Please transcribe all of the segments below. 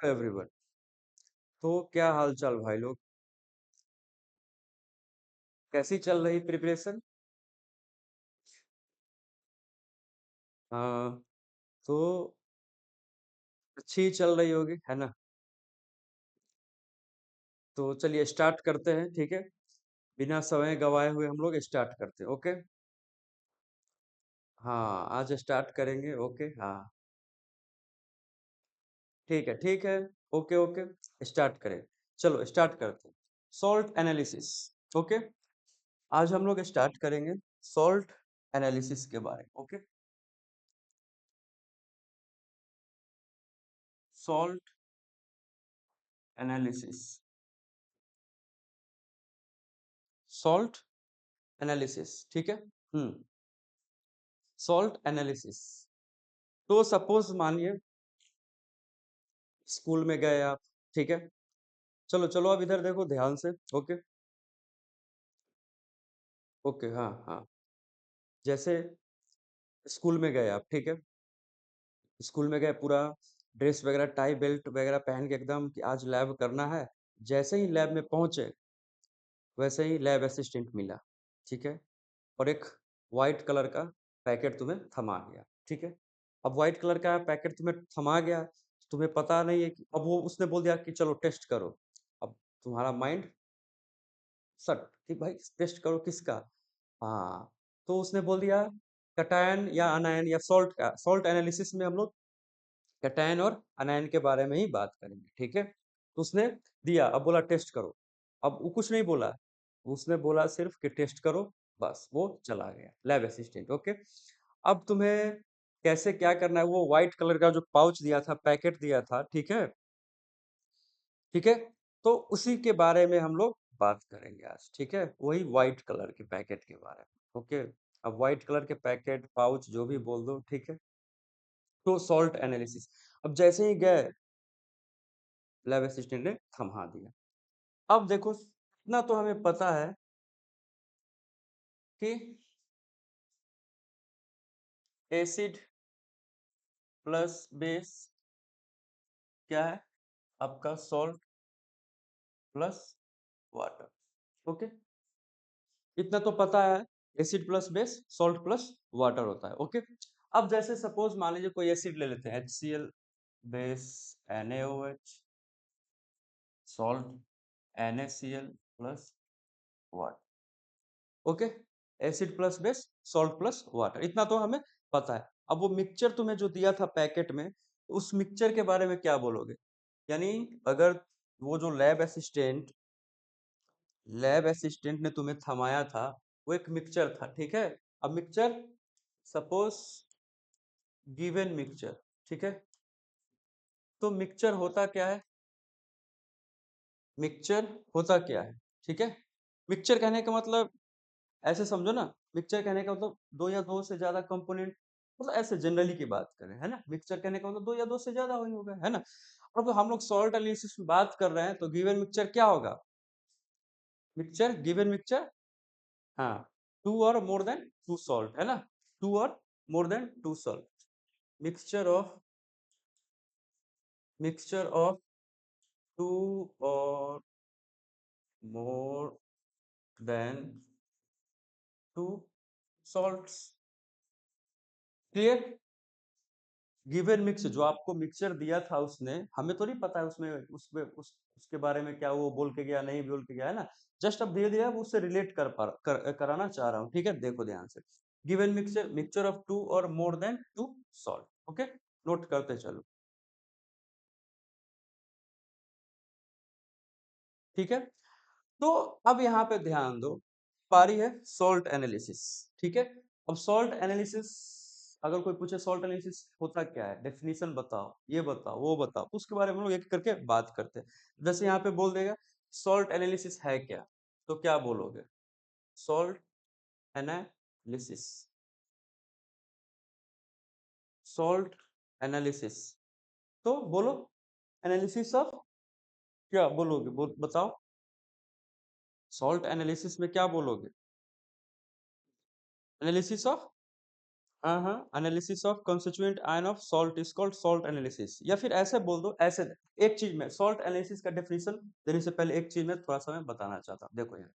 Everyone. तो क्या हाल चाल भाई लोग? कैसी चल रही प्रिपरेशन? हाँ। तो अच्छी चल रही होगी है ना? तो चलिए स्टार्ट करते हैं, ठीक है। बिना समय गवाए हुए हम लोग स्टार्ट करते हैं, ओके। हाँ, आज स्टार्ट करेंगे, ओके। हाँ, ठीक है, ठीक है। ओके ओके, स्टार्ट करें। चलो स्टार्ट करते हैं। Salt analysis, okay. आज हम लोग स्टार्ट करेंगे सॉल्ट एनालिसिस के बारे में, okay. Salt analysis, salt analysis, ठीक है। हम्म। Salt analysis. तो सपोज मानिए स्कूल में गए आप, ठीक है। चलो चलो अब इधर देखो ध्यान से, ओके। ओके, हाँ हाँ। जैसे स्कूल में गए आप, ठीक है। स्कूल में गए, पूरा ड्रेस वगैरह टाई बेल्ट वगैरह पहन के एकदम कि आज लैब करना है। जैसे ही लैब में पहुंचे, वैसे ही लैब असिस्टेंट मिला, ठीक है। और एक वाइट कलर का पैकेट तुम्हें थमा गया, ठीक है। अब वाइट कलर का पैकेट तुम्हें थमा गया, तुम्हें पता नहीं है कि अब वो उसने बोल दिया कि चलो टेस्ट करो। अब तुम्हारा माइंड सट कि भाई टेस्ट करो किसका? हाँ। तो उसने बोल दिया कटायन या अनायन या सॉल्ट का। सॉल्ट एनालिसिस में हम लोग कटायन और अनायन के बारे में ही बात करेंगे, ठीक है। तो उसने दिया, अब बोला टेस्ट करो। अब वो कुछ नहीं बोला, उसने बोला सिर्फ कि टेस्ट करो, बस वो चला गया लैब असिस्टेंट, ओके। अब तुम्हें कैसे क्या करना है, वो व्हाइट कलर का जो पाउच दिया था, पैकेट दिया था, ठीक है। ठीक है। तो उसी के बारे में हम लोग बात करेंगे आज, ठीक है। वही व्हाइट कलर के पैकेट के बारे में, ओके। अब व्हाइट कलर के पैकेट पाउच जो भी बोल दो, ठीक है। तो सॉल्ट एनालिसिस, अब जैसे ही गए लैब असिस्टेंट ने थमा दिया। अब देखो इतना तो हमें पता है कि एसिड प्लस बेस क्या है? आपका सॉल्ट प्लस वाटर, ओके। इतना तो पता है, acid plus base salt plus water होता है, ओके। अब जैसे सपोज मान लीजिए कोई एसिड ले लेते हैं, HCl base NaOH, salt NaCl plus water, okay. Acid plus base salt plus water, इतना तो हमें पता है। अब वो मिक्सचर तुम्हें जो दिया था पैकेट में, उस मिक्सचर के बारे में क्या बोलोगे? यानी अगर वो जो लैब असिस्टेंट ने तुम्हें थमाया था, वो एक मिक्सचर था, ठीक है। अब मिक्सचर सपोज गिवन मिक्सचर, ठीक है। तो मिक्सचर होता क्या है? मिक्सचर होता क्या है, ठीक है। मिक्सचर कहने का मतलब ऐसे समझो ना, मिक्सचर कहने का मतलब दो या दो से ज्यादा कंपोनेंट, मतलब ऐसे जनरली की बात करें, है ना। मिक्सचर कहने का मतलब दो या दो से ज्यादा ही होगा, है ना। अब हम लोग सॉल्ट एनालिसिस में बात कर रहे हैं, तो गिवन मिक्सचर क्या होगा? मिक्सचर गिवन मिक्सचर, हाँ, टू और मोर देन टू सॉल्ट, है ना। टू और more than two salt, mixture of two और more than two salts, clear. Given mix जो आपको मिक्सचर दिया था उसने, हमें तो नहीं पता है उसमें उसके बारे में क्या वो बोल के गया नहीं बोल के गया, है ना। जस्ट अब धीरे धीरे वो उससे रिलेट कराना चाह रहा हूँ, ठीक है। देखो ध्यान से, given mixture, mixture of two और more than two salt, okay. Note करते चलो, ठीक है। तो अब यहाँ पे ध्यान दो, पारी है सॉल्ट एनालिसिस, ठीक है। अब सॉल्ट एनालिसिस, अगर कोई पूछे सॉल्ट एनालिसिस होता क्या है, डेफिनेशन बताओ, ये बताओ वो बताओ, तो उसके बारे में हम लोग एक एक करके बात करते हैं। जैसे यहाँ पे बोल देगा सॉल्ट एनालिसिस है क्या, तो क्या बोलोगे? सॉल्ट एनालिसिस, सॉल्ट एनालिसिस, तो बोलो एनालिसिस ऑफ, क्या बोलोगे? बताओ, सॉल्ट एनालिसिस में क्या बोलोगे? एनालिसिस ऑफ हाँ हाँ, analysis of constituent ion of salt is called salt analysis, या फिर ऐसे बोल दो, ऐसे एक चीज में सॉल्ट एनालिसिस का डेफिनेशन देने से पहले एक चीज में थोड़ा सा मैं बताना चाहता हूँ। देखो यहाँ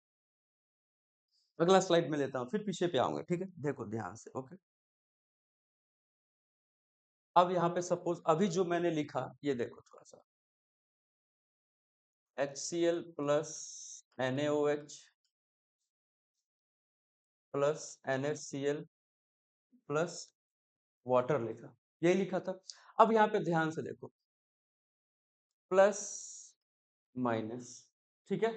अगला स्लाइड में लेता हूँ, फिर पीछे पे आऊंगा, ठीक है, देखो ध्यान से। ओके, अब यहाँ पे सपोज अभी जो मैंने लिखा ये देखो थोड़ा सा, HCl plus NaOH plus NaCl plus water लिखा, यही लिखा था। अब यहाँ पे ध्यान से देखो, प्लस माइनस, ठीक है,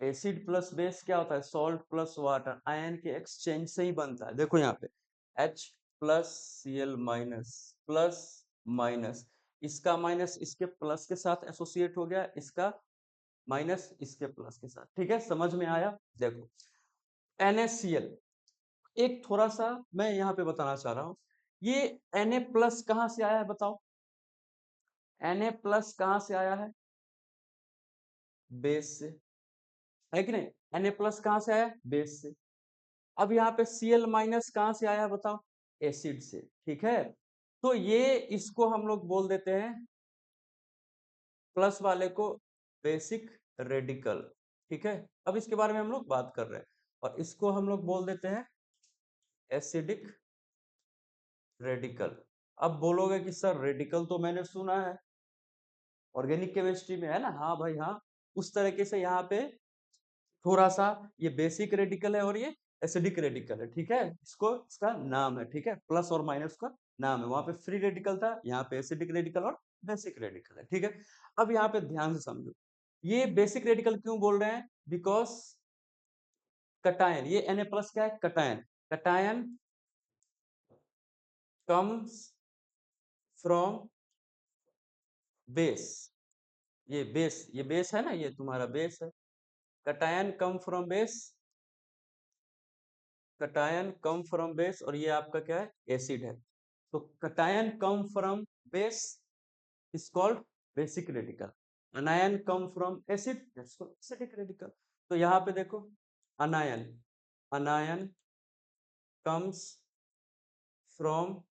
एसिड प्लस बेस क्या होता है, सॉल्ट प्लस वाटर, आयन के एक्सचेंज से ही बनता है। देखो यहाँ पे H plus Cl minus, plus minus, इसका माइनस इसके प्लस के साथ एसोसिएट हो गया, इसका माइनस इसके प्लस के साथ, ठीक है, समझ में आया। देखो NaCl, एक थोड़ा सा मैं यहाँ पे बताना चाह रहा हूँ, ये Na प्लस कहाँ से आया है बताओ, Na प्लस कहाँ से आया है, बेस से, है कि नहीं, Na प्लस कहाँ से आया है, बेस से। अब यहाँ पे Cl माइनस कहाँ से आया है बताओ, एसिड से, ठीक है। तो ये इसको हम लोग बोल देते हैं, प्लस वाले को बेसिक रेडिकल, ठीक है। अब इसके बारे में हम लोग बात कर रहे हैं, और इसको हम लोग बोल देते हैं एसिडिक रेडिकल। अब बोलोगे कि सर रेडिकल तो मैंने सुना है ऑर्गेनिक केमिस्ट्री में, है ना, हाँ भाई हाँ, उस तरीके से यहाँ पे थोड़ा सा ये बेसिक रेडिकल है और ये एसिडिक रेडिकल है, ठीक है, इसको इसका नाम है, ठीक है, प्लस और माइनस का नाम है। वहां पे फ्री रेडिकल था, यहाँ पे एसिडिक रेडिकल और बेसिक रेडिकल है, ठीक है। अब यहाँ पे ध्यान से समझो, ये बेसिक रेडिकल क्यों बोल रहे हैं, बिकॉज कटायन, ये Na प्लस क्या है, cation, cation comes from base, ये बेस है ना, ये तुम्हारा बेस है, cation come from base, cation come from base, और ये आपका क्या है, एसिड है। तो cation come from base is called basic radical, अनायन come from acid that's called acidic radical. तो यहाँ पे देखो, अनायन, अनायन कम्स फ्रॉम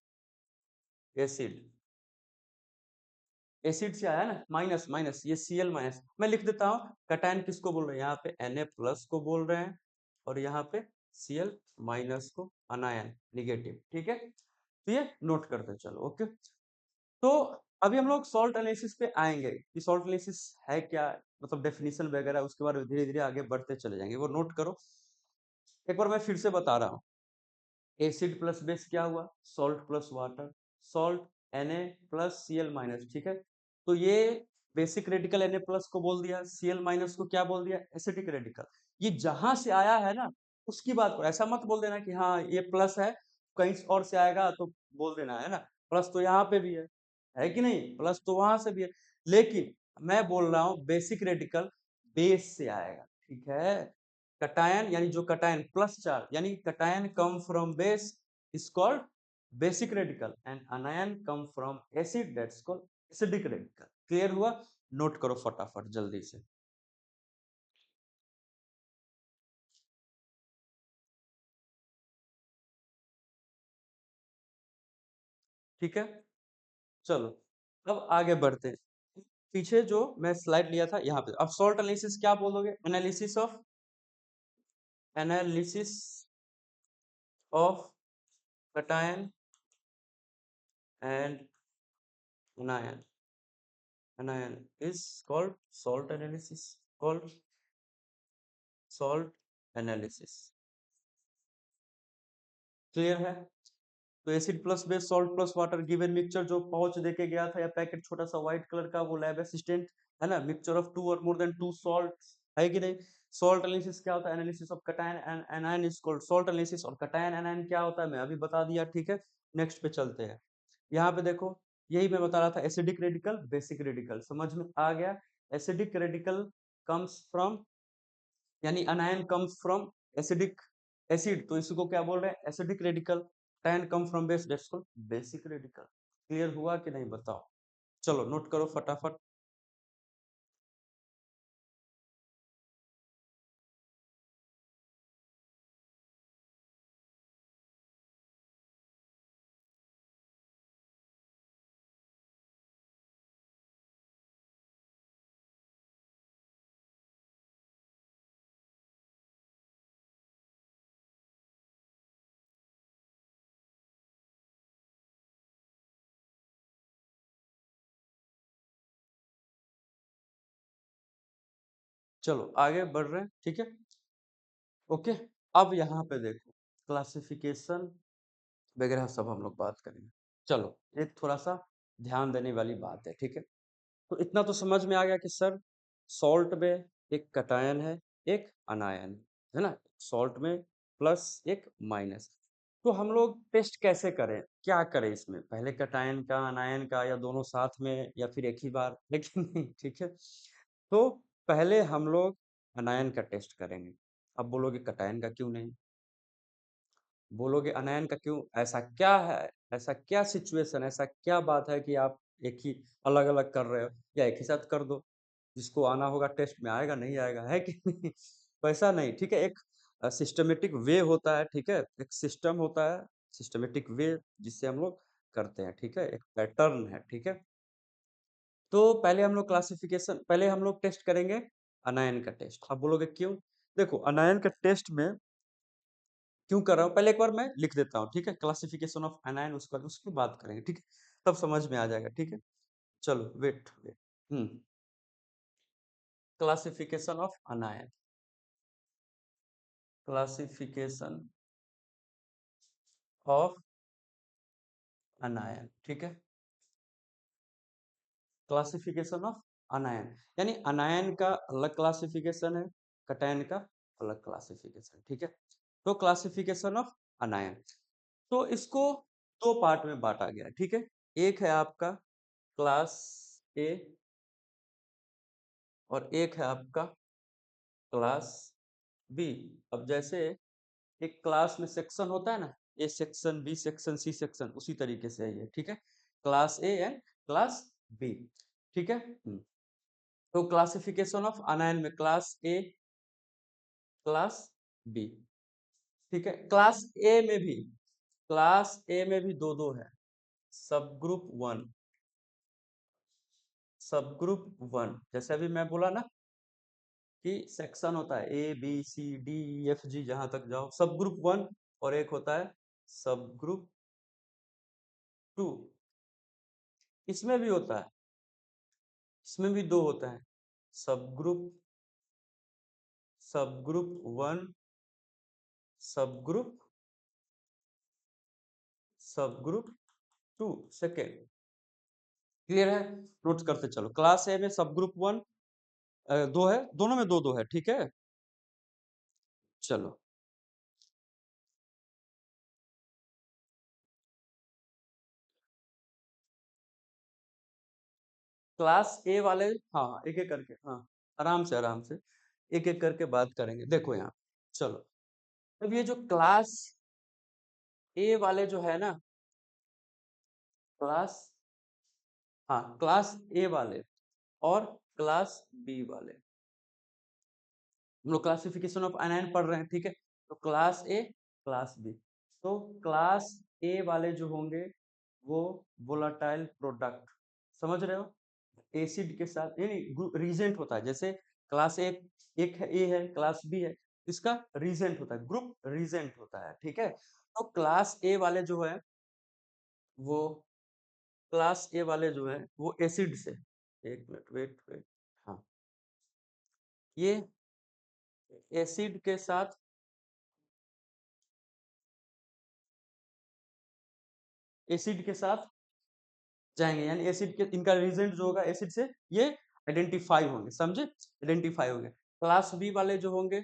एसिड, एसिड से आया ना, माइनस माइनस, ये Cl माइनस, मैं लिख देता हूँ, कटायन किसको बोल रहे हैं, यहाँ पे Na प्लस को बोल रहे हैं, और यहाँ पे Cl माइनस को अनायन निगेटिव, ठीक है। तो ये नोट करते चलो। ओके, तो अभी हम लोग सॉल्ट एनालिसिस पे आएंगे कि सॉल्ट एनालिसिस है क्या, मतलब डेफिनेशन वगैरह, उसके बाद धीरे धीरे आगे बढ़ते चले जाएंगे, वो नोट करो। एक बार मैं फिर से बता रहा हूँ, एसिड प्लस बेस क्या हुआ, salt plus water, salt Na plus Cl minus, ठीक है। तो ये बेसिक रेडिकल Na प्लस को बोल दिया, Cl माइनस को क्या बोल दिया, एसिडिक रेडिकल। ये जहां से आया है ना उसकी बात करो, ऐसा मत बोल देना कि हाँ ये प्लस है कहीं और से आएगा तो बोल देना, है ना, प्लस तो यहाँ पे भी है कि नहीं, प्लस तो वहां से भी है, लेकिन मैं बोल रहा हूँ बेसिक रेडिकल बेस से आएगा, ठीक है। कटायन यानी जो कटायन प्लस चार्ज, यानी cation come from base is called basic radical, and अनायन come from acid that's called acidic radical. Clear हुआ, नोट करो फटाफट जल्दी से, ठीक है। चलो अब आगे बढ़ते हैं, पीछे जो मैं स्लाइड लिया था यहाँ पे, अब सॉल्ट एनालिसिस क्या बोलोगे, analysis of, analysis of cation and anion, anion is called salt analysis, called salt analysis। Clear है। तो acid plus base, salt plus water, given mixture, जो पाउच देके गया था या पैकेट छोटा सा व्हाइट कलर का, वो लैब असिस्टेंट, है ना, मिक्सचर ऑफ टू और मोर देन टू सॉल्ट, है कि नहीं। सॉल्ट एनालिसिस क्या होता है, analysis of cation and anion is called salt analysis, और कटायन एनायन क्या होता है मैं अभी बता दिया, ठीक है। नेक्स्ट पे चलते हैं, यहाँ पे देखो, यही मैं बता रहा था, एसिडिक रेडिकल बेसिक रेडिकल समझ में आ गया। एसिडिक रेडिकल कम्स फ्रॉम, यानी अनायन कम्स फ्रॉम एसिडिक, एसिड, तो इसको क्या बोल रहे हैं, acidic radical. Tan come from base that's called basic radical. Clear हुआ कि नहीं बताओ, चलो नोट करो फटाफट। चलो आगे बढ़ रहे हैं, ठीक है। ओके, अब यहाँ पे देखो क्लासिफिकेशन वगैरह सब हम लोग बात करेंगे। चलो एक थोड़ा सा ध्यान देने वाली बात है, ठीक है। तो इतना तो समझ में आ गया कि सर सॉल्ट में एक कटायन है, एक अनायन है ना, सॉल्ट में प्लस एक माइनस। तो हम लोग टेस्ट कैसे करें, क्या करें इसमें, पहले कटायन का अनायन का या दोनों साथ में या फिर एक ही बार, लेकिन नहीं, ठीक है। तो पहले हम लोग अनायन का टेस्ट करेंगे। अब बोलोगे कटायन का क्यों नहीं, बोलोगे अनयन का क्यों, ऐसा क्या है, ऐसा क्या सिचुएशन, ऐसा क्या बात है कि आप एक ही अलग अलग कर रहे हो, या एक ही साथ कर दो, जिसको आना होगा टेस्ट में आएगा, नहीं आएगा, है कि नहीं। वैसा नहीं, ठीक है। एक सिस्टमेटिक वे होता है, ठीक है, एक सिस्टम होता है, सिस्टमेटिक वे जिससे हम लोग करते हैं, ठीक है, एक पैटर्न है, ठीक है। तो पहले हम लोग क्लासिफिकेशन, पहले हम लोग टेस्ट करेंगे अनायन का टेस्ट। अब बोलोगे क्यों, देखो अनायन का टेस्ट में क्यों कर रहा हूँ, पहले एक बार मैं लिख देता हूँ, ठीक है, क्लासिफिकेशन ऑफ एनायन, उसके बाद उसकी बात करेंगे, ठीक है, तब समझ में आ जाएगा, ठीक है। चलो wait wait, classification of anion, classification of anion, ठीक है, क्लासिफिकेशन ऑफ अनायन, यानी अनायन का अलग क्लासिफिकेशन है, कटायन का अलग क्लासिफिकेशन, ठीक है। तो क्लासिफिकेशन ऑफ अनायन, तो इसको दो पार्ट में बांटा गया है, ठीक है। एक है आपका क्लास ए और एक है आपका क्लास बी। अब जैसे एक क्लास में सेक्शन होता है ना, A section, B section, C section, उसी तरीके से है ये, ठीक है, class A and class B, ठीक है। तो क्लासिफिकेशन ऑफ अनायन में क्लास ए, क्लास बी, ठीक है। क्लास ए में भी दो दो है, sub group one, sub group one, जैसे अभी मैं बोला ना कि सेक्शन होता है A B C D F G, जहां तक जाओ, सब ग्रुप वन, और एक होता है सब ग्रुप टू। इसमें भी होता है, इसमें भी दो होता है, सब ग्रुप, सब ग्रुप वन, सब ग्रुप, सब ग्रुप टू सेकेंड। क्लियर है, नोट करते चलो। क्लास ए में सब ग्रुप वन दो है, दोनों में दो दो है, ठीक है। चलो क्लास ए वाले, हाँ एक एक करके, हाँ आराम से आराम से एक एक करके बात करेंगे, देखो यहाँ। चलो अब ये जो क्लास ए वाले जो है ना, क्लास, हाँ क्लास ए वाले और क्लास बी वाले, हम लोग क्लासिफिकेशन ऑफ एनायन पढ़ रहे हैं, ठीक है। तो क्लास ए, क्लास बी, तो क्लास ए वाले जो होंगे वो वोलाटाइल प्रोडक्ट, समझ रहे हो, एसिड के साथ, यानी रीजेंट होता है, जैसे क्लास ए एक है, ए है, क्लास बी है, इसका रीजेंट होता है, ग्रुप रीजेंट होता है, ठीक है। तो क्लास ए वाले जो है वो, क्लास ए वाले जो है वो एसिड से, एक मिनट वेट वेट, हाँ ये एसिड के साथ, एसिड के साथ जाएंगे, यानी एसिड के, इनका रिजेंट जो होगा एसिड से, ये आइडेंटिफाई होंगे, समझे, आइडेंटिफाई होंगे। क्लास बी वाले जो होंगे,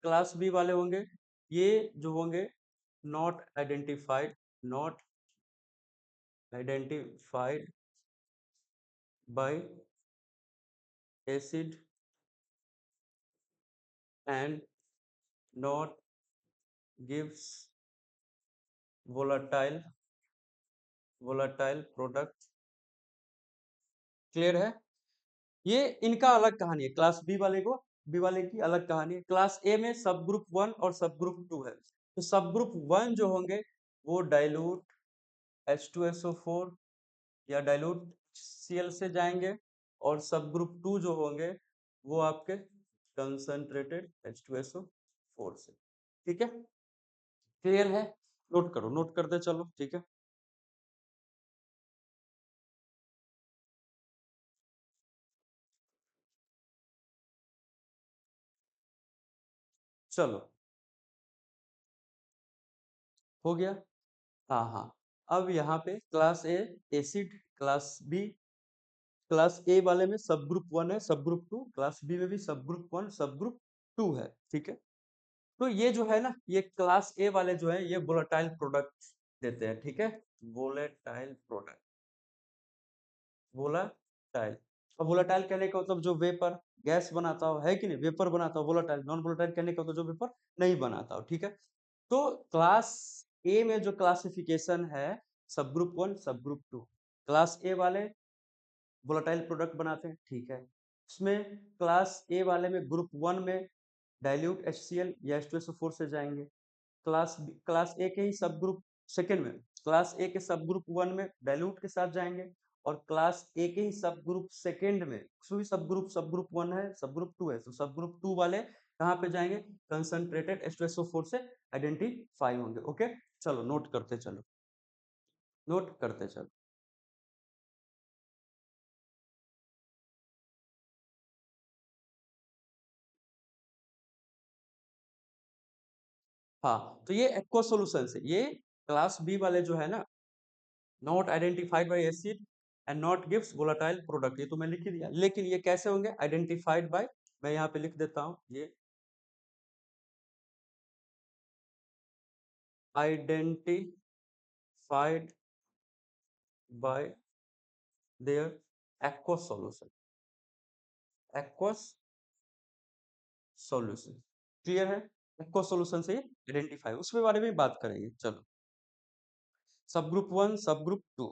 क्लास बी वाले होंगे, ये जो होंगे not identified, not identified by acid and not gives volatile, volatile product. Clear है, ये इनका अलग कहानी है, क्लास बी वाले को, बी वाले की अलग कहानी है। क्लास ए में सब ग्रुप वन और सब ग्रुप टू है, तो सब ग्रुप वन जो होंगे वो डाइल्यूट H2SO4 या डाइल्यूट Cl से जाएंगे, और सब ग्रुप टू जो होंगे वो आपके कंसंट्रेटेड H2SO4 से, ठीक है। क्लियर है, नोट करो, नोट करते चलो, ठीक है। चलो, हो गया। हाँ हाँ। अब यहाँ पे class A acid, class B, class A वाले में सब ग्रुप 1 है, सब ग्रुप 2, क्लास बी में भी सब ग्रुप 1 सब ग्रुप 2 है। ठीक है, तो ये जो है ना, ये क्लास ए वाले जो है ये वोलेटाइल प्रोडक्ट देते हैं। ठीक है, वोलेटाइल प्रोडक्ट, वोलेटाइल। अब वोलेटाइल कहने का मतलब जो वेपर गैस बनाता हो, है कि नहीं, वेपर बनाता हो वोलेटाइल। नॉन वोलेटाइल कहने का मतलब जो वेपर नहीं बनाता हो। ठीक है, तो क्लास ए में जो क्लासिफिकेशन है, सब ग्रुप 1 सब ग्रुप 2, क्लास ए वाले वोलेटाइल प्रोडक्ट बनाते हैं। ठीक है, उसमें क्लास ए वाले में ग्रुप 1 में डाइल्यूट HCl या H2SO4 से जाएंगे। क्लास ए के ही सब ग्रुप सेकेंड में, क्लास ए के सब ग्रुप 1 में डाइल्यूट के साथ जाएंगे, और क्लास ए के ही सब ग्रुप सेकेंड में, उसमें भी सब ग्रुप 1 है सब ग्रुप 2 है, तो सब ग्रुप 2 वाले कहाँ पे जाएंगे, कंसंट्रेटेड H2SO4 से आइडेंटिफाई होंगे। ओके, चलो नोट करते चलो, नोट करते चलो। हाँ, तो ये एक्वा सॉल्यूशन से, ये क्लास बी वाले जो है ना, not identified by acid and not gives volatile product, ये तो मैं लिख ही दिया। लेकिन ये कैसे होंगे, आइडेंटिफाइड बाय, मैं यहाँ पे लिख देता हूँ, ये identified by there aqueous solution, aqueous solution. Clear है, एक्वस सॉल्यूशन से आइडेंटिफाई, उसके बारे में बात करेंगे। चलो, सब ग्रुप 1 सब ग्रुप 2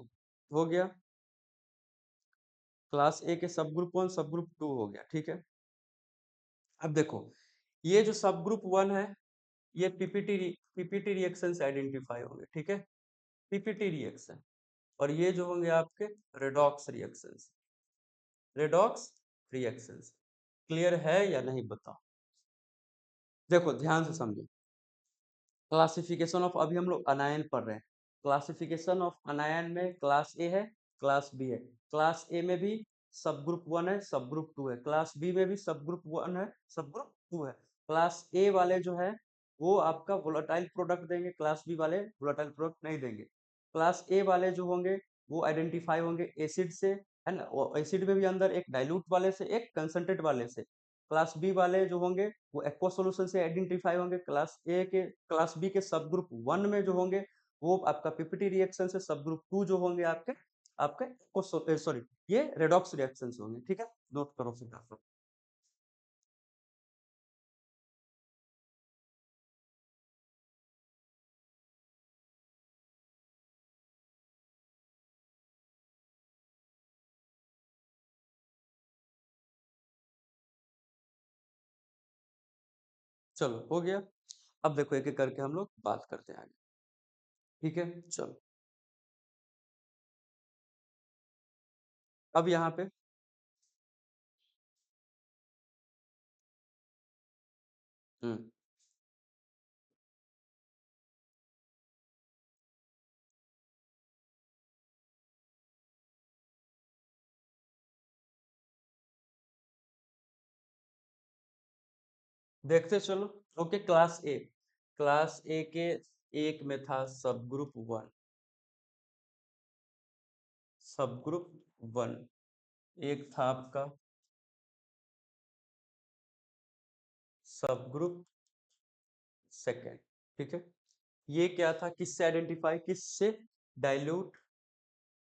हो गया, क्लास ए के सब ग्रुप 1 सब ग्रुप 2 हो गया। ठीक है, अब देखो, ये जो सब ग्रुप 1 है, ये पीपीटी रिएक्शन से आइडेंटिफाई होंगे। ठीक है, पीपीटी रिएक्शन, और ये जो होंगे आपके redox reaction, redox reaction. Clear है या नहीं बताओ। देखो ध्यान से समझो, क्लासिफिकेशन ऑफ, अभी हम लोग अनायन पढ़ रहे हैं, क्लासिफिकेशन ऑफ अनायन में क्लास ए है, क्लास बी है। क्लास ए में भी सब ग्रुप 1 है सब ग्रुप 2 है, क्लास बी में भी सब ग्रुप 1 है सब ग्रुप 2 है। क्लास ए वाले जो है वो आपका वोलेटाइल प्रोडक्ट देंगे, क्लास बी वाले वोलेटाइल प्रोडक्ट नहीं देंगे। क्लास ए वाले जो होंगे वो आइडेंटिफाई होंगे एसिड से, है ना, एसिड में भी अंदर एक डाइल्यूट वाले से एक कंसंट्रेट वाले से। क्लास बी वाले जो होंगे वो एक्वा सॉल्यूशन से आइडेंटिफाई होंगे। क्लास बी के सब ग्रुप 1 में जो होंगे वो आपका पीपीटी रिएक्शन से, सब ग्रुप 2 जो होंगे आपके आपके सॉरी, ये रेडॉक्स रिएक्शन से होंगे। ठीक है, नोट करो फिर आप लोग। चलो हो गया, अब देखो एक एक करके हम लोग बात करते हैं आगे। ठीक है, चलो, अब यहाँ पे हम्म, देखते चलो। ओके, क्लास ए के एक में था सब ग्रुप 1, सब ग्रुप 1, एक था आपका सब ग्रुप सेकेंड। ठीक है, ये क्या था, किससे आइडेंटिफाई, किससे, डाइल्यूट,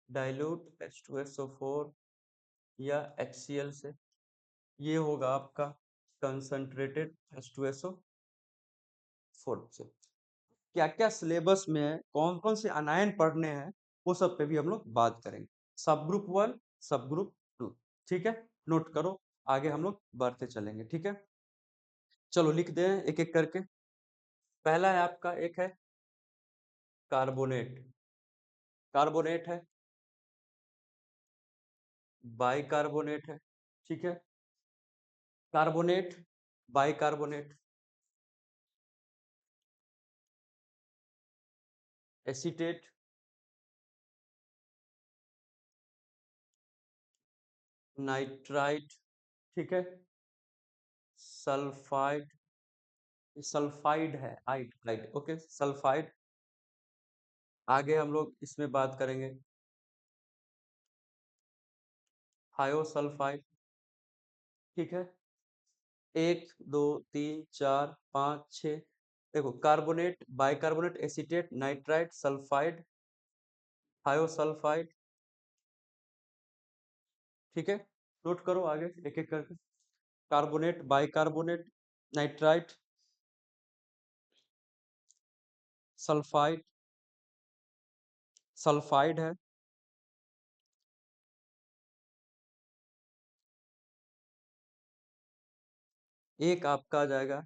डाइल्यूट H2SO4 या HCl से। ये होगा आपका कंसंट्रेटेड H2SO4 से। क्या क्या सिलेबस में है, कौन कौन से अनायन पढ़ने हैं, वो सब पे भी हम लोग बात करेंगे। सब ग्रुप 1 सब ग्रुप 2। ठीक है, नोट करो, आगे हम लोग बढ़ते चलेंगे। ठीक है, चलो लिख दें एक एक करके। पहला है आपका, एक है कार्बोनेट, कार्बोनेट है, बाइकार्बोनेट है। ठीक है, कार्बोनेट, बाइकार्बोनेट, एसीटेट, नाइट्राइट। ठीक है, सल्फाइड, सल्फाइड है, आइड आइड, ओके सल्फाइड। आगे हम लोग इसमें बात करेंगे थायोसल्फाइड, ठीक है। एक दो तीन चार पाँच छ, देखो carbonate, bicarbonate, acetate, nitrite, sulphide, thiosulphide, ठीक है। नोट करो आगे एक एक करके। Carbonate, bicarbonate, nitrite, sulphide, sulphide है। एक आपका आ जाएगा,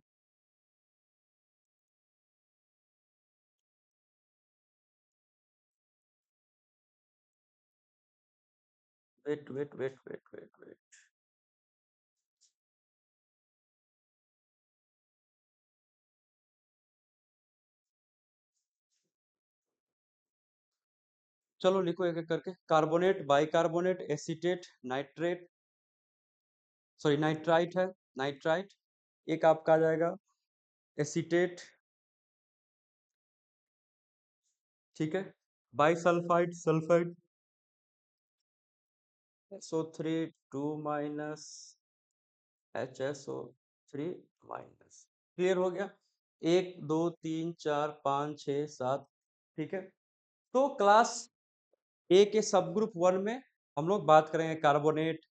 wait wait wait wait wait wait, चलो लिखो एक एक करके। Carbonate, bicarbonate, acetate, nitrate, sorry nitrite है, नाइट्राइट। एक आपका आ जाएगा एसीटेट, ठीक है। Bisulphide, sulphide, SO3 2 minus HSO3 minus, clear हो गया। एक दो तीन चार पाँच छ सात, ठीक है। तो क्लास ए के सब ग्रुप वन में हम लोग बात करेंगे carbonate,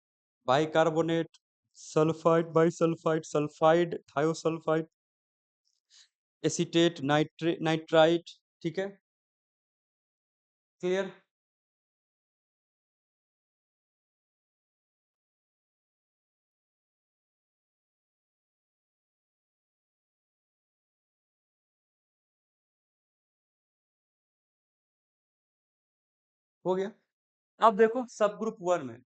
bicarbonate, sulphide, bisulphide, sulphide, thiosulphide, acetate, nitrite, ठीक है, क्लियर हो गया। अब देखो सब ग्रुप वन में,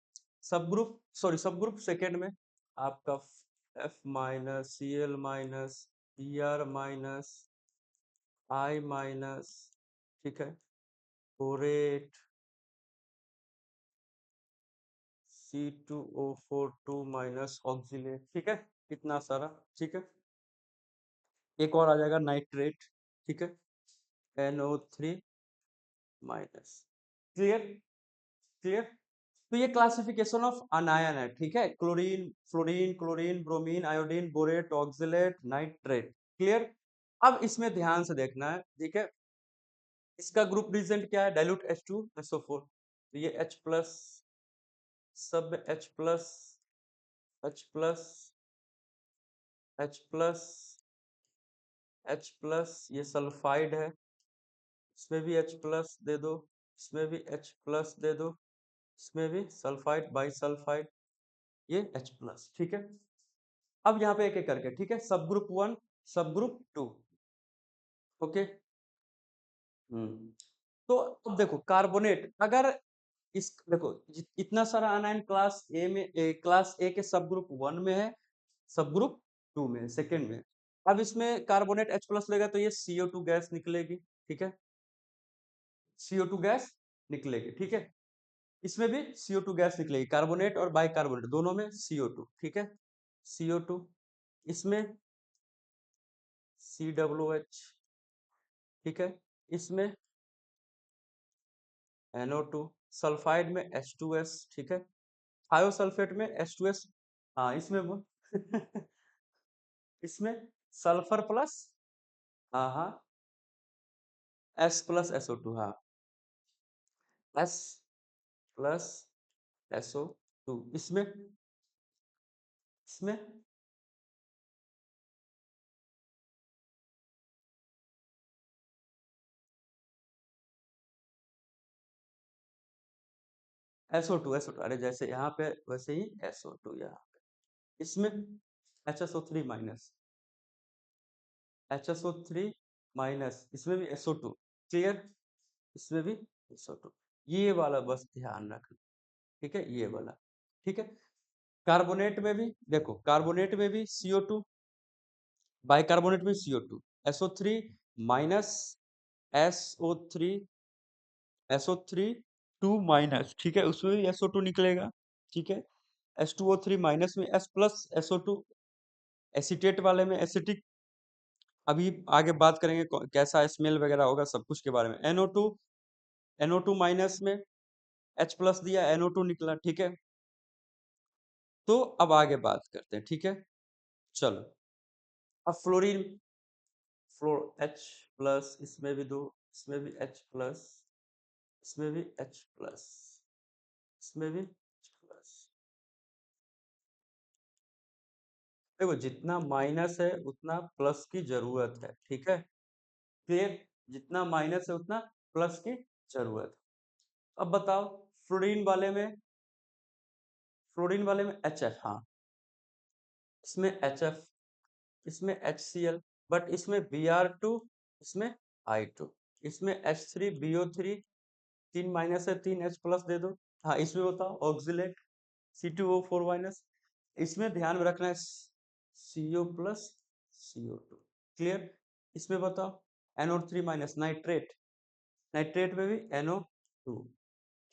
सब ग्रुप सॉरी सब ग्रुप सेकेंड में आपका F minus, Cl minus, Br minus, I minus, ठीक है, बोरेट, C2O4 2 माइनस ऑक्सिलेट, ठीक है, इतना सारा, ठीक है। एक और आ जाएगा नाइट्रेट, ठीक है, NO3 माइनस, क्लियर क्लियर। तो ये क्लासिफिकेशन ऑफ अनायन है, ठीक है, chlorine, fluorine, chlorine, bromine, iodine, borate, oxalate, nitrate, clear. अब इसमें ध्यान से देखना है, ठीक है। इसका ग्रुप रिजेंट क्या है, डाइल्यूट H2SO4, तो ये H प्लस, सब में H plus, H plus, H plus, H plus, ये सल्फाइड है, इसमें भी H प्लस दे दो, इसमें भी H प्लस दे दो, इसमें भी सल्फाइड, बाई सल्फाइड, ये H प्लस, ठीक है। अब यहाँ पे एक एक करके, ठीक है, sub group one, sub group to, okay. तो अब देखो कार्बोनेट, अगर इस देखो इतना सारा अनायन क्लास ए में, क्लास ए के सब ग्रुप वन में है, सब ग्रुप टू में, सेकेंड में। अब इसमें कार्बोनेट H प्लस लेगा तो ये CO2 गैस निकलेगी, ठीक है, CO2 गैस निकलेगी, ठीक है। इसमें भी CO2 गैस निकलेगी, कार्बोनेट और बाइकार्बोनेट दोनों में CO2, ठीक है, CO2। इसमें COOH, ठीक है, इसमें NO2, सल्फाइड में H2S, ठीक है, थायोसल्फेट में H2S, हाँ इसमें वो इसमें सल्फर प्लस, हाँ हाँ, S प्लस SO2, हाँ S प्लस SO2, इसमें इसमें SO2 अरे जैसे यहाँ पे वैसे ही SO2 यहाँ पे, इसमें HSO3 माइनस, HSO3 माइनस, इसमें भी SO2, क्लियर, इसमें भी SO2, ये वाला बस ध्यान रखना, ठीक है, ये वाला, ठीक है। कार्बोनेट में भी देखो, कार्बोनेट में भी CO2, बाइकार्बोनेट में CO2, SO3 minus, SO3, SO3 2 minus, ठीक है, उसमें भी SO2 निकलेगा, ठीक है। H2O3 माइनस में S प्लस SO2, एसीटेट वाले में एसिटिक अभी आगे बात करेंगे कैसा स्मेल वगैरह होगा सब कुछ के बारे में। NO2 माइनस में H प्लस दिया, NO2 निकला, ठीक है। तो अब आगे बात करते हैं, ठीक है। चलो, अब फ्लोरीन, H प्लस, इसमें भी दो, इसमें भी H प्लस, इसमें भी H प्लस, इसमें भी H प्लस। देखो, जितना माइनस है उतना प्लस की जरूरत है, ठीक है। क्लियर? जितना माइनस है उतना प्लस की जरूरत है। अब बताओ, फ्लोरीन वाले में, HF, हाँ, इसमें HF, इसमें HCl, बट इसमें Br2, इसमें I2, इसमें H3BO3, 3 माइनस है, 3 H प्लस दे दो। हाँ, इसमें बताओ ऑक्सिलेट, C2O4 माइनस। इसमें ध्यान में रखना है CO प्लस CO2। क्लियर? इसमें बताओ NO3 माइनस, नाइट्रेट, नाइट्रेट में भी NO2,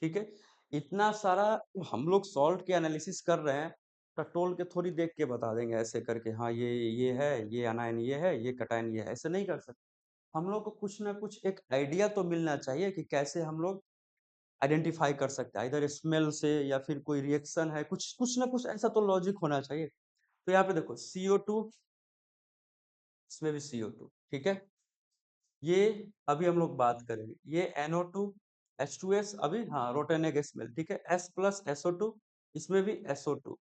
ठीक है। इतना सारा हम लोग सॉल्ट के एनालिसिस कर रहे हैं, टटोल के थोड़ी देख के बता देंगे ऐसे करके, हाँ ये है, ये अनायन ये है, ये कटायन ये है, ऐसे नहीं कर सकते। हम लोग को कुछ ना कुछ एक आइडिया तो मिलना चाहिए कि कैसे हम लोग आइडेंटिफाई कर सकते हैं, इधर स्मेल से या फिर कोई रिएक्शन है, कुछ कुछ ना कुछ ऐसा तो लॉजिक होना चाहिए। तो यहाँ पे देखो CO2, इसमें भी CO2, ठीक है। ये अभी हम लोग बात करेंगे, ये NO2, H2S, अभी हाँ रोटेनेग स्मेल, ठीक है। S प्लस SO2, इसमें भी SO2,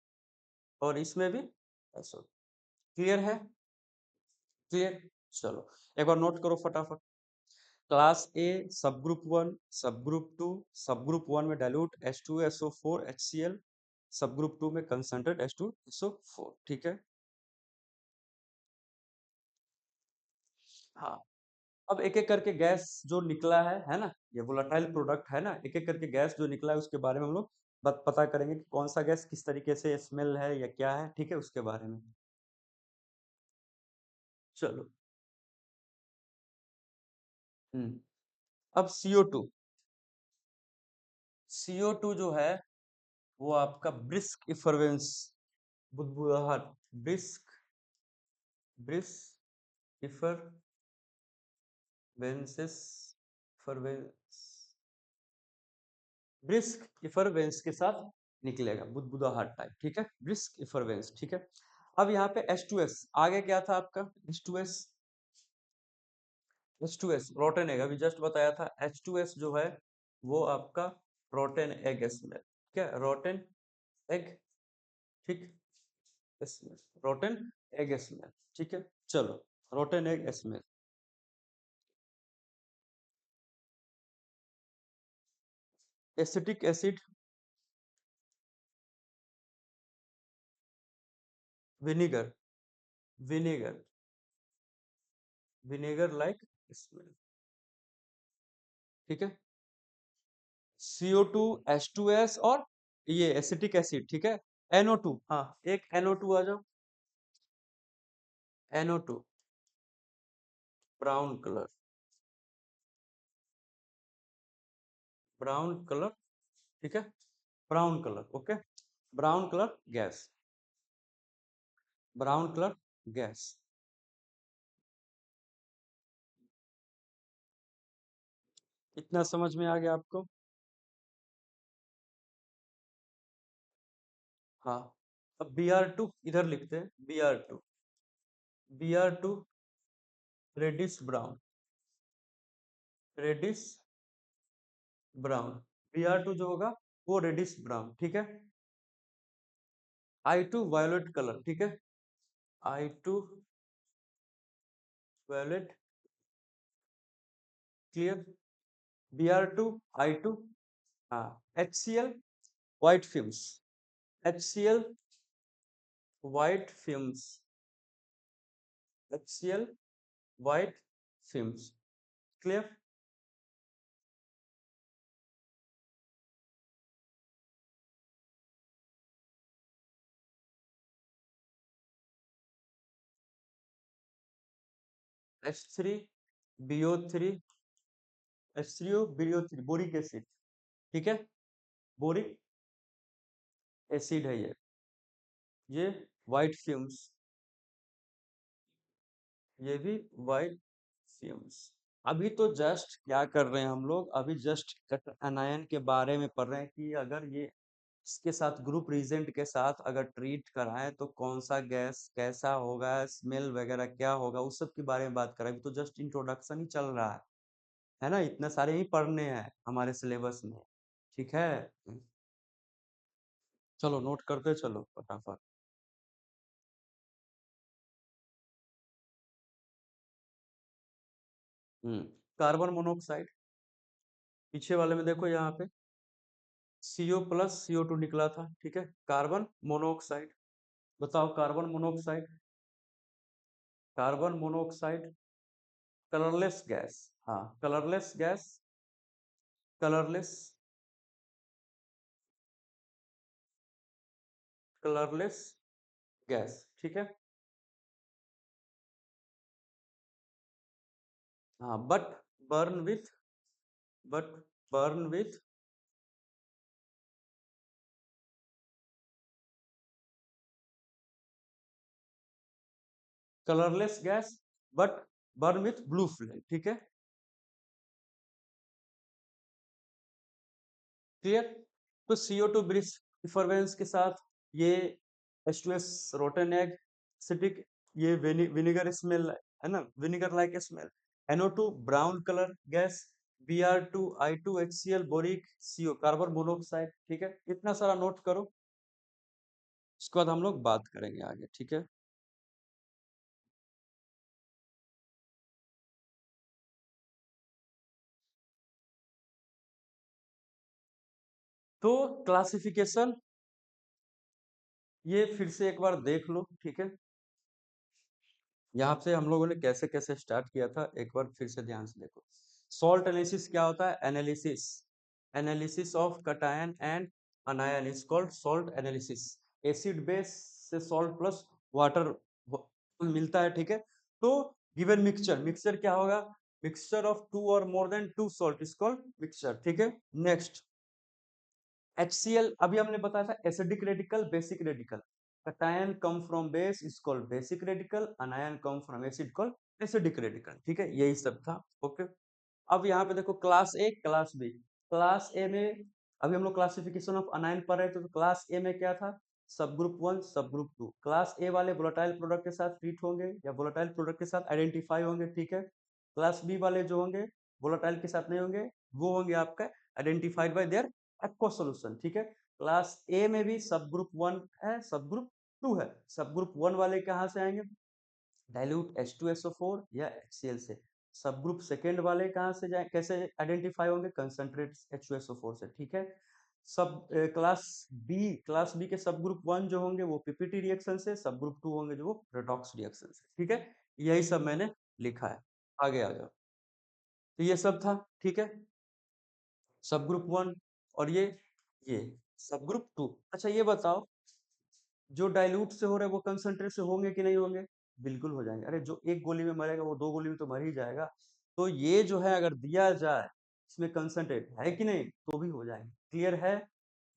और इसमें भी SO2। क्लियर है? क्लियर? चलो, एक बार नोट करो फटाफट। क्लास ए, सब ग्रुप 1, सब ग्रुप 2, सब ग्रुप 1 में डाइल्यूट H2SO4 HCl, सब ग्रुप 2 में कंसंट्रेट H2SO4, ठीक है। हाँ, अब एक एक करके गैस जो निकला है ना, ये वोलेटाइल प्रोडक्ट है ना, एक एक करके गैस जो निकला है उसके बारे में हम लोग पता करेंगे कि कौन सा गैस किस तरीके से स्मेल है या क्या है, ठीक है, उसके बारे में। चलो, हम्म, अब CO2, CO2 जो है वो आपका ब्रिस्क इफरवेंस, बुदबुदाहट, ब्रिस्क, ब्रिस्क इफरवेंसेस, इफरवेंस, ब्रिस्क इफरवेंस के साथ निकलेगा, बुदबुदाहट टाइप, ठीक है, ब्रिस्क इफरवेंस, ठीक है। अब यहाँ पे H2S, आगे क्या था आपका H2S, रोटेन एग, अभी जस्ट बताया था H2S जो है वो आपका रोटेन एग स्मेल, क्या रोटेन एग, ठीक, स्मेल, रोटेन एग स्मेल, ठीक है। चलो, rotten egg smell, acetic acid, vinegar, vinegar, vinegar like smell, ठीक है। CO2, H2S और ये एसिटिक एसिड, ठीक है। NO2, हाँ, एक NO2 आ जाओ, NO2, brown colour, brown colour, ठीक है, brown colour, okay, brown colour gas, brown colour gas. इतना समझ में आ गया आपको? हाँ, अब Br2 इधर लिखते हैं, Br2, Br2 reddish brown, reddish brown, Br2 जो होगा वो रेडिश ब्राउन, ठीक है। I2 वायोलेट कलर, ठीक है, I2 violet, clear. Br2, I2, हाँ, HCl white films, HCl white films, HCl white films, clear. H3BO3, H3BO3 boric acid, ठीक है, बोरिक एसिड है ये व्हाइट फिल्म्स, ये भी वाई फ्यूम्स। अभी तो जस्ट क्या कर रहे हैं हम लोग, अभी जस्ट एनायन के बारे में पढ़ रहे हैं कि अगर ये इसके साथ ग्रुप रिजेंट के साथ अगर ट्रीट कराएं तो कौन सा गैस कैसा होगा, स्मेल वगैरह क्या होगा, उस सब के बारे में बात करें। अभी तो जस्ट इंट्रोडक्शन ही चल रहा है ना, इतने सारे ही पढ़ने हैं हमारे सिलेबस में। ठीक है। चलो नोट करते चलो फटाफट। हम्म। कार्बन मोनोऑक्साइड, पीछे वाले में देखो यहाँ पे CO प्लस CO2 निकला था, ठीक है। कार्बन मोनोऑक्साइड, बताओ carbon monoxide. Carbon monoxide colourless gas. हाँ, colourless gas, colourless, colourless gas, ठीक है। हाँ, burn with but burn with colourless gas, but burn with blue flame, ठीक है। क्लियर। तो CO2 ब्रिज इफरवेंस के साथ ये H2S रोटन एग सिटिक, ये विनेगर स्मेल है ना, vinegar like smell. NO2 brown colour gas, Br2I2HCl boric CO carbon monoxide, ठीक है। इतना सारा नोट करो, उसके बाद हम लोग बात करेंगे आगे, ठीक है। तो क्लासिफिकेशन ये फिर से एक बार देख लो, ठीक है। यहाँ से हम लोगों ने कैसे कैसे स्टार्ट किया था, एक बार फिर से ध्यान से देखो। सॉल्ट एनालिसिस क्या होता है? Analysis, analysis of cation and अनायन is called salt analysis. Acid base से सॉल्ट प्लस वाटर मिलता है, ठीक है। तो गिवन मिक्सचर, मिक्सचर क्या होगा? मिक्सचर ऑफ टू और more than two salt is called mixture, ठीक है। नेक्स्ट HCl, अभी हमने बताया था acidic radical, basic radical. cation come from base is called basic radical, anion come from acid called acidic radical, ठीक है। यही सब था, ओके। अब यहाँ पे देखो class A class B. Class A में अभी हम लोग क्लासिफिकेशन ऑफ अनायन पढ़ रहे थे, तो क्लास ए में क्या था? सब ग्रुप 1 सब ग्रुप 2। क्लास ए वाले वोलेटाइल प्रोडक्ट के साथ ट्रीट होंगे या वोलेटाइल प्रोडक्ट के साथ आइडेंटिफाई होंगे, ठीक है। क्लास बी वाले जो होंगे वोलेटाइल के साथ नहीं होंगे, वो होंगे आपका identified by there aqua solution, ठीक है। क्लास ए में भी सब ग्रुप 1 है, सब ग्रुप 2 है। सब ग्रुप 1 वाले कहाँ से आएंगे? डाइल्यूट H2SO4 या HCl से। सब ग्रुप सेकेंड वाले कहाँ से जाए, कैसे आइडेंटिफाई होंगे? कंसंट्रेट H2SO4 से, ठीक है। सब क्लास बी के सब ग्रुप 1 जो होंगे वो पीपीटी रिएक्शन से, सब ग्रुप 2 होंगे जो वो रेडॉक्स रिएक्शन से, ठीक है। यही सब मैंने लिखा है, आगे आ जाओ। तो ये सब था, ठीक है। सब ग्रुप 1 और ये सब ग्रुप 2। अच्छा ये बताओ, जो डाइल्यूट से हो रहे हैं वो कंसंट्रेट से होंगे कि नहीं होंगे? बिल्कुल हो जाएंगे। अरे जो एक गोली में मरेगा वो दो गोली में तो मर ही जाएगा। तो ये जो है अगर दिया जाए इसमें कंसंट्रेट है कि नहीं, तो भी हो जाएंगे। क्लियर है?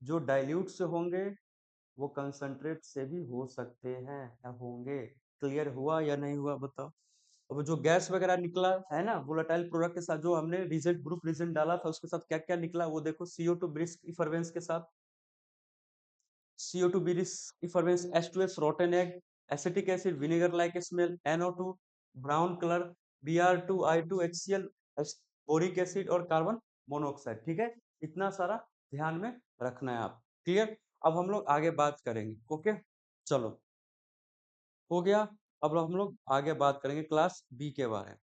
जो डाइल्यूट से होंगे वो कंसंट्रेट से भी हो सकते हैं या होंगे। क्लियर हुआ या नहीं हुआ बताओ। अब जो गैस वगैरह निकला है ना वोलेटाइल प्रोडक्ट के साथ, जो हमने रिजेंट ग्रुप रिजेंट डाला था उसके साथ क्या क्या निकला वो देखो। CO2 ब्रिस्क इफरवेंस के साथ, CO2 इफरवेंस, H2S rotten egg, acetic acid vinegar like smell, NO2 brown colour, Br2I2HCl boric acid और कार्बन मोनोऑक्साइड, ठीक है। इतना सारा ध्यान में रखना है आप। क्लियर? अब हम लोग आगे बात करेंगे, ओके। चलो हो गया। अब हम लोग आगे बात करेंगे क्लास बी के बारे में।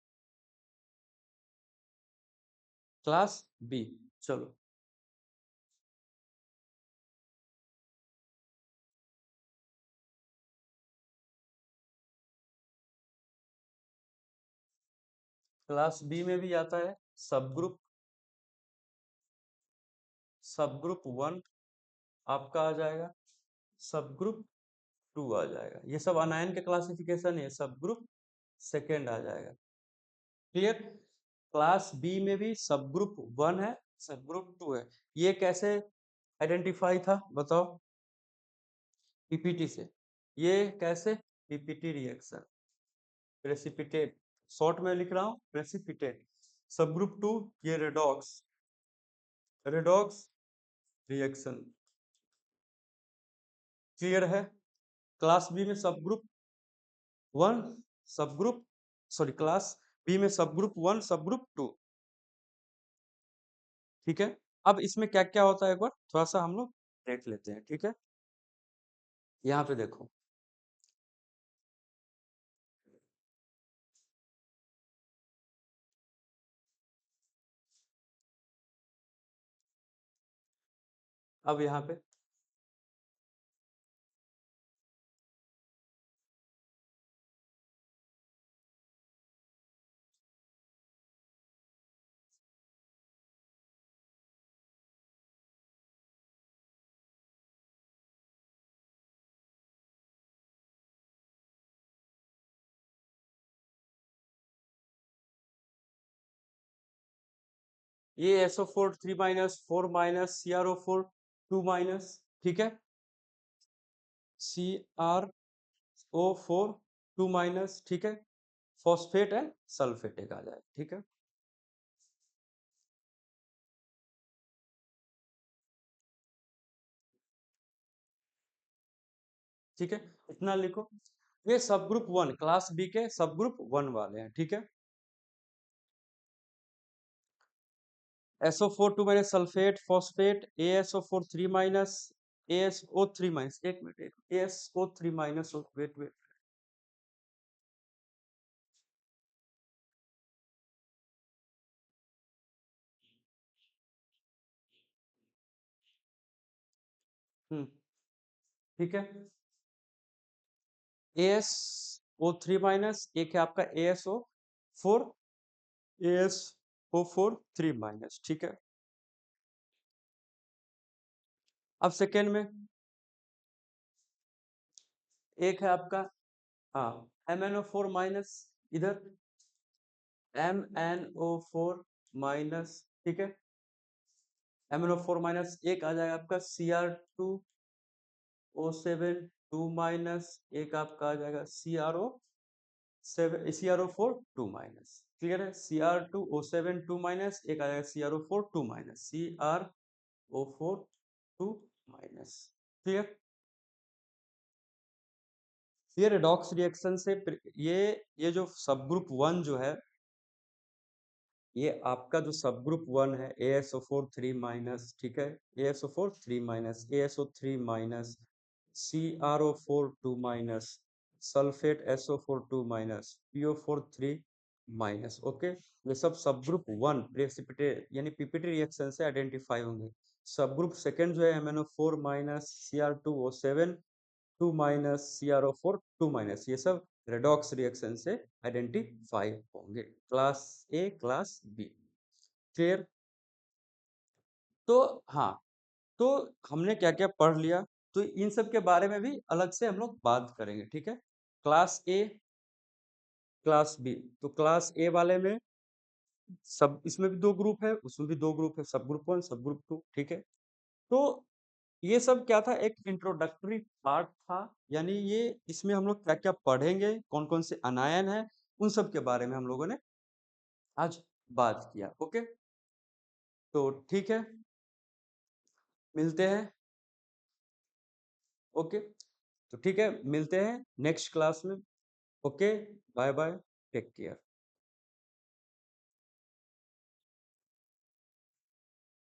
क्लास बी, चलो। क्लास बी में भी आता है सब ग्रुप 1 आपका आ जाएगा, सब ग्रुप 2 आ जाएगा। ये सब अनायन के क्लासिफिकेशन है, सब ग्रुप सेकेंड आ जाएगा। क्लियर? क्लास बी में भी सब ग्रुप 1 है, सब ग्रुप 2 है। ये कैसे आइडेंटिफाई था बताओ? पीपीटी से। ये कैसे? PPT reaction. प्रेसिपिटेट, शॉर्ट में लिख रहा हूँ प्रेसिपिटेट। सब ग्रुप 2 ये रेडॉक्स, रेडॉक्स रिएक्शन, क्लियर है। क्लास बी में सब ग्रुप 1 सब ग्रुप, सॉरी क्लास बी में सब ग्रुप 1 सब ग्रुप 2, ठीक है। अब इसमें क्या क्या होता है एक बार थोड़ा सा हम लोग देख लेते हैं, ठीक है। यहाँ पे देखो, अब यहाँ पे ये SO4 3 minus 4 minus CrO4 2 minus, ठीक है। CrO4 2 माइनस, ठीक है। फॉस्फेट एंड सल्फेट एक आ जाए, ठीक है। ठीक है, इतना लिखो। ये सब ग्रुप 1 क्लास बी के सब ग्रुप 1 वाले हैं, ठीक है। SO4 2 minus sulphate phosphate, ASO4 3 minus, ASO3 minus, एक minute, ASO3 minus, wait wait, ठीक है। ASO3 माइनस, एक है आपका ASO4, ASO4 3 माइनस, ठीक है। अब सेकेंड में एक है आपका, हाँ, MnO4 माइनस, इधर MnO4 माइनस, ठीक है। MnO4 माइनस, एक आ जाएगा आपका Cr2O7 2 माइनस, एक आपका आ जाएगा CrO4 2 माइनस, क्लियर है। Cr2O7 2 माइनस, एक आ जाएगा CrO4 2 minus, CrO4 2 minus, clear. ये रेडॉक्स रिएक्शन से ये जो सब ग्रुप 1 जो है, ये आपका जो सब ग्रुप 1 है ASO4 3 माइनस, ठीक है। ASO4 3 minus, ASO3 minus, CrO4 2 minus, sulphate SO4 2 minus, PO4 3 minus, okay. ये सब ग्रुप 1 प्रेसिपिटेट यानी पीपीटी रिएक्शन से आइडेंटिफाई होंगे। सब ग्रुप सेकंड जो है MnO4 minus, Cr2O7 2 minus, CrO4 2 minus, ये सब रेडॉक्स रिएक्शन से आइडेंटिफाई होंगे, class A class B, clear. तो हाँ, तो हमने क्या क्या पढ़ लिया, तो इन सब के बारे में भी अलग से हम लोग बात करेंगे, ठीक है। क्लास ए क्लास बी, तो क्लास ए वाले में सब, इसमें भी दो ग्रुप है, उसमें भी दो ग्रुप है, सब ग्रुप 1 सब ग्रुप 2, ठीक है। तो ये सब क्या था, एक इंट्रोडक्टरी पार्ट था, यानी ये इसमें हम लोग क्या क्या पढ़ेंगे, कौन कौन से अनायन है, उन सब के बारे में हम लोगों ने आज बात किया, ओके। तो ठीक है, मिलते हैं, ओके। तो ठीक है, मिलते हैं नेक्स्ट क्लास में, okay. Bye bye, take care.